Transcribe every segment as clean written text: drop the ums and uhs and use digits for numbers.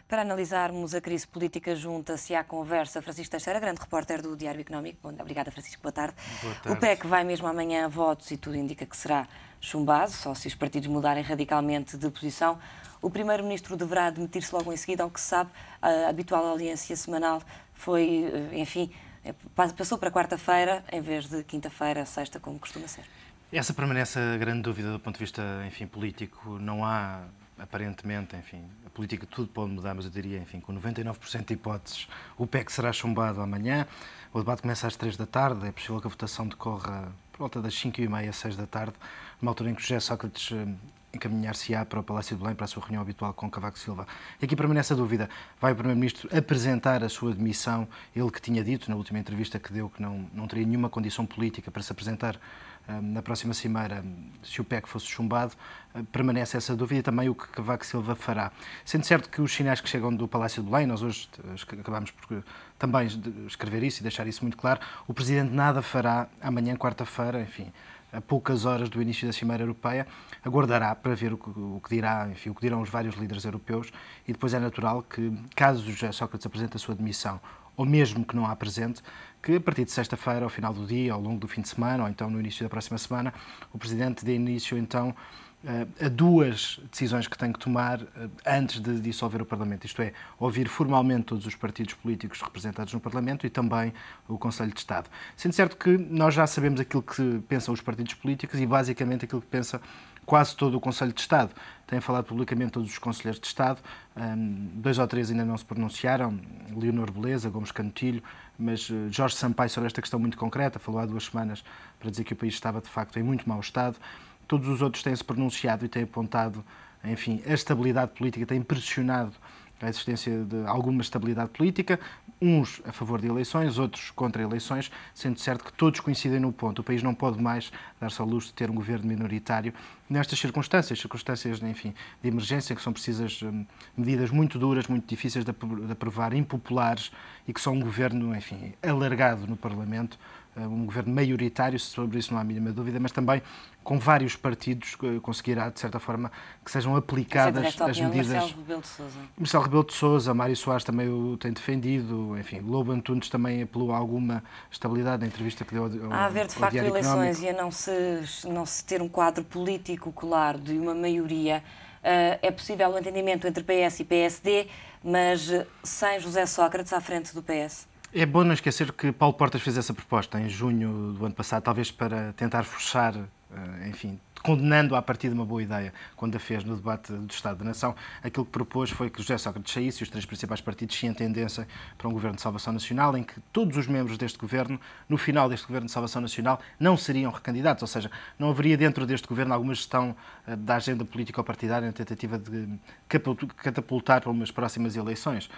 Para analisarmos a crise política, junta-se à conversa Francisco Teixeira, grande repórter do Diário Económico. Bom, obrigada, Francisco. Boa tarde. Boa O tarde. PEC vai mesmo amanhã a votos e tudo indica que será chumbado, só se os partidos mudarem radicalmente de posição. O Primeiro-Ministro deverá demitir-se logo em seguida, ao que se sabe. A habitual audiência semanal foi, enfim, passou para quarta-feira, em vez de quinta-feira, sexta, como costuma ser. Essa permanece a grande dúvida do ponto de vista, enfim, político. Não há, aparentemente, enfim, a política tudo pode mudar, mas eu diria, enfim, com 99% de hipóteses, o PEC será chumbado amanhã. O debate começa às 3 da tarde, é possível que a votação decorra por volta das 5h30, 6 da tarde, numa altura em que José Sócrates encaminhar-se-á para o Palácio de Belém, para a sua reunião habitual com Cavaco Silva. E aqui permanece a dúvida. Vai o Primeiro-Ministro apresentar a sua demissão? Ele que tinha dito, na última entrevista que deu, que não teria nenhuma condição política para se apresentar na próxima cimeira, se o PEC fosse chumbado. Permanece essa dúvida e também o que Cavaco Silva fará. Sendo certo que os sinais que chegam do Palácio de Belém, nós hoje acabamos por também escrever isso e deixar isso muito claro, o Presidente nada fará amanhã, quarta-feira, enfim, a poucas horas do início da Cimeira Europeia, aguardará para ver o que dirá, enfim, o que dirão os vários líderes europeus, e depois é natural que, caso José Sócrates apresente a sua demissão, ou mesmo que não a apresente, que a partir de sexta-feira, ao final do dia, ao longo do fim de semana, ou então no início da próxima semana, o Presidente dê início, então, a duas decisões que tem que tomar antes de dissolver o Parlamento. Isto é, ouvir formalmente todos os partidos políticos representados no Parlamento e também o Conselho de Estado. Sendo certo que nós já sabemos aquilo que pensam os partidos políticos e, basicamente, aquilo que pensa quase todo o Conselho de Estado. Têm falado publicamente todos os conselheiros de Estado, 2 ou 3 ainda não se pronunciaram, Leonor Beleza, Gomes Canutilho, mas Jorge Sampaio, sobre esta questão muito concreta, falou há 2 semanas para dizer que o país estava, de facto, em muito mau estado. Todos os outros têm-se pronunciado e têm apontado, enfim, a estabilidade política, têm pressionado a existência de alguma estabilidade política, uns a favor de eleições, outros contra eleições, sendo certo que todos coincidem no ponto. O país não pode mais dar-se ao luxo de ter um governo minoritário nestas circunstâncias, enfim, de emergência, que são precisas medidas muito duras, muito difíceis de aprovar, impopulares, e que são um governo, enfim, alargado no Parlamento, um governo maioritário, sobre isso não há a mínima dúvida, mas também com vários partidos conseguirá, de certa forma, que sejam aplicadas as medidas. Marcelo Rebelo de Sousa. Marcelo Rebelo de Sousa, Mário Soares também o tem defendido, enfim, Lobo Antunes também apelou a alguma estabilidade na entrevista que deu ao A haver, de facto, Diário eleições Económico. e a não se ter um quadro político claro de uma maioria, é possível o entendimento entre PS e PSD, mas sem José Sócrates à frente do PS? É bom não esquecer que Paulo Portas fez essa proposta em junho do ano passado, talvez para tentar forçar, enfim, condenando a partir de uma boa ideia, quando a fez no debate do Estado da Nação. Aquilo que propôs foi que José Sócrates saísse e os 3 principais partidos se entendessem para um governo de salvação nacional, em que todos os membros deste governo, no final deste governo de salvação nacional, não seriam recandidatos, ou seja, não haveria dentro deste governo alguma gestão da agenda político-partidária na tentativa de catapultar para umas próximas eleições.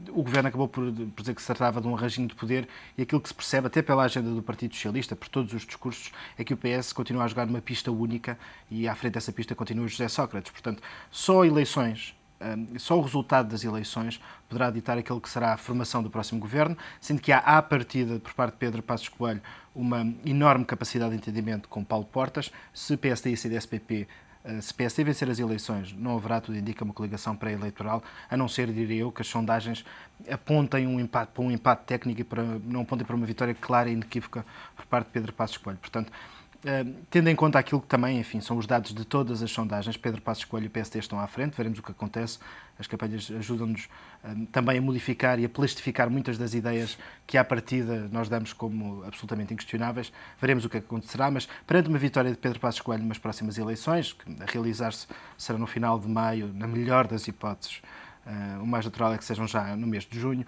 O governo acabou por dizer que se tratava de um arranjinho de poder, e aquilo que se percebe, até pela agenda do Partido Socialista, por todos os discursos, é que o PS continua a jogar numa pista única e à frente dessa pista continua José Sócrates. Portanto, só eleições, só o resultado das eleições poderá ditar aquilo que será a formação do próximo governo, sendo que há, à partida, por parte de Pedro Passos Coelho, uma enorme capacidade de entendimento com Paulo Portas. Se PSD e CDS-PP, se PSD vencer as eleições, não haverá, tudo indica, uma coligação pré-eleitoral, a não ser, diria eu, que as sondagens apontem para um empate técnico e não apontem para uma vitória clara e inequívoca por parte de Pedro Passos Coelho. Portanto, tendo em conta aquilo que também, enfim, são os dados de todas as sondagens, Pedro Passos Coelho e o PSD estão à frente, veremos o que acontece. As campanhas ajudam-nos também a modificar e a plastificar muitas das ideias que, à partida, nós damos como absolutamente inquestionáveis. Veremos o que acontecerá, mas perante uma vitória de Pedro Passos Coelho nas próximas eleições, que a realizar-se será no final de maio, na melhor das hipóteses, o mais natural é que sejam já no mês de junho,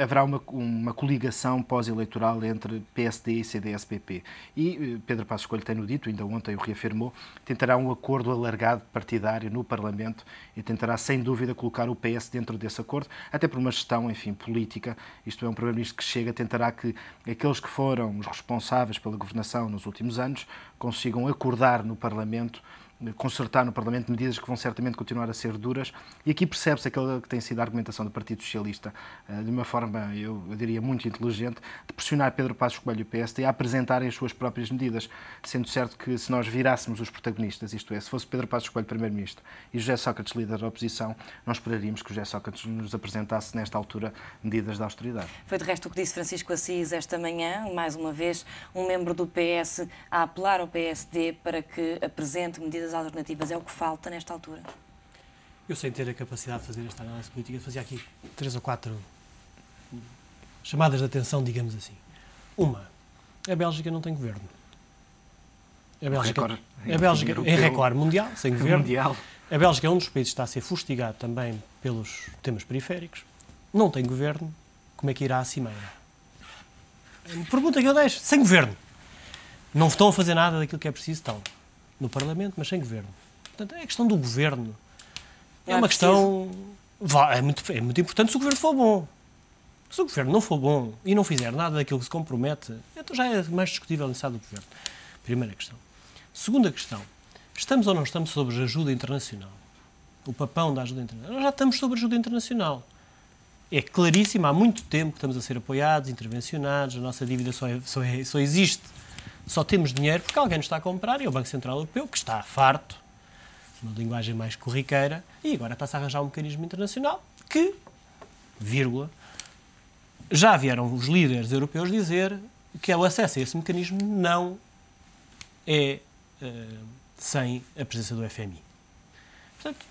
haverá uma coligação pós-eleitoral entre PSD e CDS-PP. E Pedro Passos Coelho tem-no dito, ainda ontem o reafirmou, tentará um acordo alargado partidário no Parlamento e tentará, sem dúvida, colocar o PS dentro desse acordo, até por uma gestão, enfim, política. Isto é, um Primeiro-Ministro que chega, tentará que aqueles que foram os responsáveis pela governação nos últimos anos consigam acordar no Parlamento concertar no Parlamento medidas que vão certamente continuar a ser duras, e aqui percebe-se aquela que tem sido a argumentação do Partido Socialista, de uma forma, eu diria, muito inteligente, de pressionar Pedro Passos Coelho e o PSD a apresentarem as suas próprias medidas, sendo certo que se nós virássemos os protagonistas, isto é, se fosse Pedro Passos Coelho Primeiro-Ministro e José Sócrates líder da oposição, não esperaríamos que o José Sócrates nos apresentasse nesta altura medidas de austeridade. Foi de resto o que disse Francisco Assis esta manhã, mais uma vez, um membro do PS a apelar ao PSD para que apresente medidas alternativas. É o que falta nesta altura? Eu, sem ter a capacidade de fazer esta análise política, fazia aqui 3 ou 4 chamadas de atenção, digamos assim. Uma, a Bélgica não tem governo. A Bélgica em recorde mundial, sem governo. A Bélgica é um dos países que está a ser fustigado também pelos temas periféricos. Não tem governo. Como é que irá à cimeira? Pergunta que eu deixo. Sem governo. Não estão a fazer nada daquilo que é preciso, estão no Parlamento, mas sem governo. Portanto, a questão do governo é uma questão... É muito importante se o governo for bom. Se o governo não for bom e não fizer nada daquilo que se compromete, então já é mais discutível a necessidade do governo. Primeira questão. Segunda questão. Estamos ou não estamos sobre ajuda internacional? O papão da ajuda internacional. Nós já estamos sobre ajuda internacional. É claríssimo, há muito tempo que estamos a ser apoiados, intervencionados, a nossa dívida só existe. Só temos dinheiro porque alguém nos está a comprar, e é o Banco Central Europeu, que está farto, numa linguagem mais corriqueira, e agora está-se a arranjar um mecanismo internacional que, vírgula, já vieram os líderes europeus dizer que o acesso a esse mecanismo não é sem a presença do FMI. Portanto,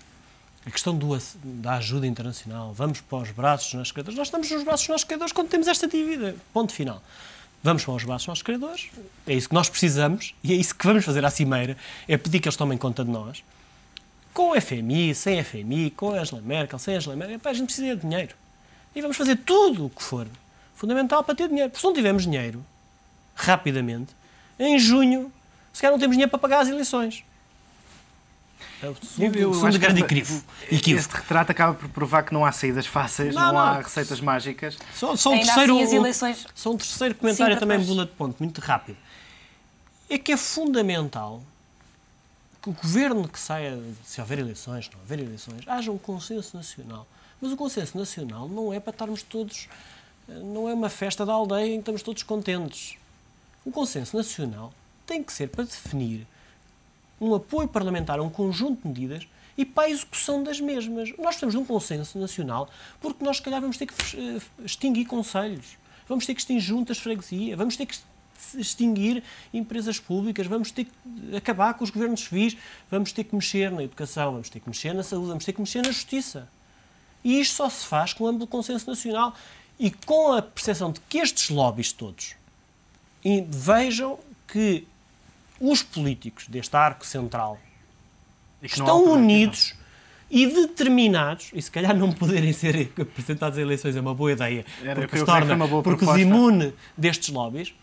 a questão da ajuda internacional, vamos para os braços dos nossos credores, nós estamos nos braços dos nossos credores quando temos esta dívida. Ponto final. Vamos para os braços dos nossos credores, é isso que nós precisamos e é isso que vamos fazer à cimeira, é pedir que eles tomem conta de nós. Com o FMI, sem FMI, com a Angela Merkel, sem a Angela Merkel, a gente precisa de dinheiro. E vamos fazer tudo o que for fundamental para ter dinheiro. Porque se não tivermos dinheiro, rapidamente, em junho, se calhar não temos dinheiro para pagar as eleições. É o segundo grande equívoco. Este retrato acaba por provar que não há saídas fáceis, não há receitas mágicas. Só um terceiro comentário. Sim, também, bullet point, muito rápido. É que é fundamental que o governo que saia, se houver eleições, não houver eleições, haja um consenso nacional. Mas o consenso nacional não é para estarmos todos... Não é uma festa da aldeia em que estamos todos contentes. O consenso nacional tem que ser para definir um apoio parlamentar a um conjunto de medidas e para a execução das mesmas. Nós precisamos de um consenso nacional porque nós, se calhar, vamos ter que extinguir conselhos, vamos ter que extinguir juntas de freguesia, vamos ter que extinguir empresas públicas, vamos ter que acabar com os governos civis, vamos ter que mexer na educação, vamos ter que mexer na saúde, vamos ter que mexer na justiça. E isto só se faz com amplo consenso nacional e com a percepção de que estes lobbies todos vejam que os políticos deste arco central estão unidos e determinados, e se calhar não poderem ser apresentados a eleições é uma boa ideia, porque os imune destes lobbies,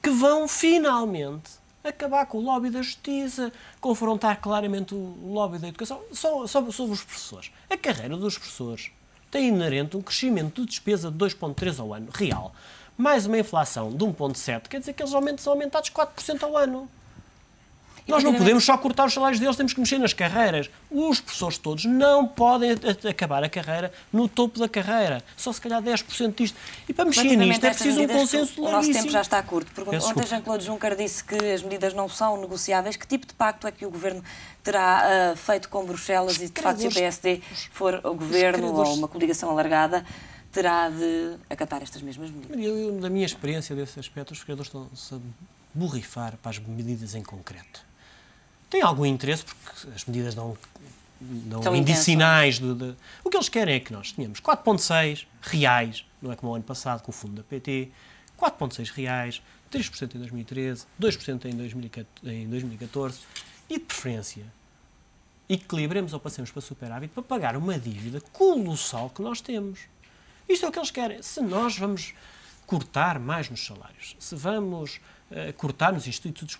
que vão finalmente acabar com o lobby da justiça, confrontar claramente o lobby da educação. Sobre os professores. A carreira dos professores tem inerente um crescimento de despesa de 2,3% ao ano, real, mais uma inflação de 1,7%, quer dizer que eles são aumentados 4% ao ano. Nós não podemos só cortar os salários deles, temos que mexer nas carreiras. Os professores todos não podem acabar a carreira no topo da carreira. Só se calhar 10% disto. E para mexer nisto é preciso um consenso larguíssimo. O nosso tempo já está curto. Ontem Jean-Claude Juncker disse que as medidas não são negociáveis. Que tipo de pacto é que o Governo terá feito com Bruxelas e, de facto, se o PSD for o Governo ou uma coligação alargada, terá de acatar estas mesmas medidas? Da minha experiência desse aspecto, os credores estão-se a borrifar para as medidas em concreto. Tem algum interesse, porque as medidas dão indicinais. O que eles querem é que nós tenhamos 4,6 reais, não é como o ano passado com o fundo da PT, 4,6 reais, 3% em 2013, 2% em 2014 e, de preferência, equilibremos ou passemos para superávit para pagar uma dívida colossal que nós temos. Isto é o que eles querem. Se nós vamos cortar mais nos salários, se vamos cortar nos institutos,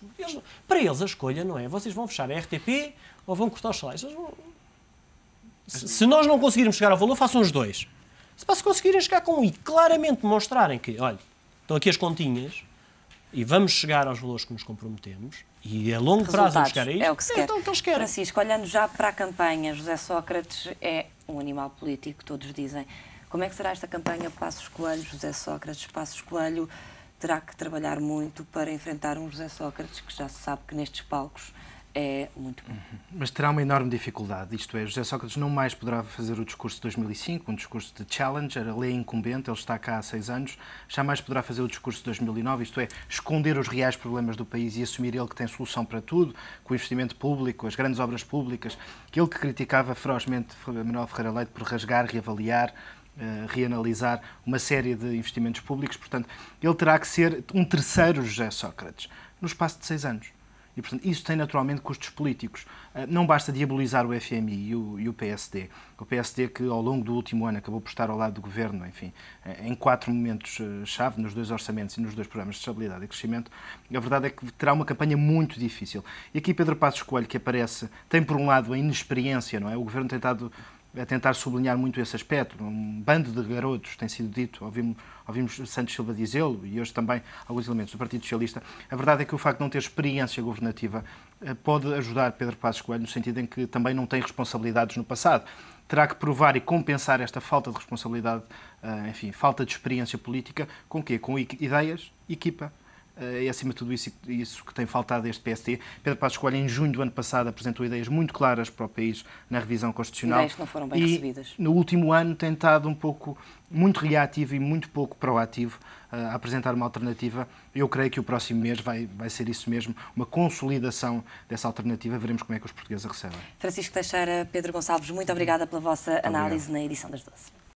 para eles a escolha não é vocês vão fechar a RTP ou vão cortar os salários. Se nós não conseguirmos chegar ao valor, façam os dois. Se conseguirem chegar com um e claramente mostrarem que, olha, estão aqui as continhas, e vamos chegar aos valores que nos comprometemos, e a longo prazo vamos chegar a isto, é o que se quer. Então, o que eles querem. Francisco, olhando já para a campanha, José Sócrates é um animal político, todos dizem. Como é que será esta campanha Passos Coelho, José Sócrates? Passos Coelho terá que trabalhar muito para enfrentar um José Sócrates que já se sabe que nestes palcos é muito bom. Mas terá uma enorme dificuldade, isto é, José Sócrates não mais poderá fazer o discurso de 2005, um discurso de challenger, a lei incumbente, ele está cá há 6 anos, jamais poderá fazer o discurso de 2009, isto é, esconder os reais problemas do país e assumir ele que tem solução para tudo, com o investimento público, as grandes obras públicas, ele que criticava ferozmente Manuel Ferreira Leite por rasgar, reavaliar, reanalisar uma série de investimentos públicos, portanto, ele terá que ser um terceiro José Sócrates, no espaço de 6 anos. E, portanto, isso tem naturalmente custos políticos. Não basta diabolizar o FMI e o PSD. O PSD que, ao longo do último ano, acabou por estar ao lado do Governo, enfim, em 4 momentos-chave, nos 2 orçamentos e nos 2 programas de estabilidade e crescimento, a verdade é que terá uma campanha muito difícil. E aqui Pedro Passos Coelho, que aparece, tem por um lado a inexperiência, não é? O Governo a tentar sublinhar muito esse aspecto. Um bando de garotos, tem sido dito, ouvimos Santos Silva dizê-lo e hoje também alguns elementos do Partido Socialista. A verdade é que o facto de não ter experiência governativa pode ajudar Pedro Passos Coelho no sentido em que também não tem responsabilidades no passado. Terá que provar e compensar esta falta de responsabilidade, enfim, falta de experiência política, com o quê? Com ideias, equipa. É acima de tudo isso que tem faltado a este PSD. Pedro Passos Coelho, em junho do ano passado, apresentou ideias muito claras para o país na revisão constitucional. Ideias que não foram bem recebidas. No último ano tem estado muito reativo e muito pouco proativo a apresentar uma alternativa. Eu creio que o próximo mês vai ser isso mesmo, uma consolidação dessa alternativa. Veremos como é que os portugueses a recebem. Francisco Teixeira, Pedro Gonçalves, muito obrigada pela vossa análise na edição das 12.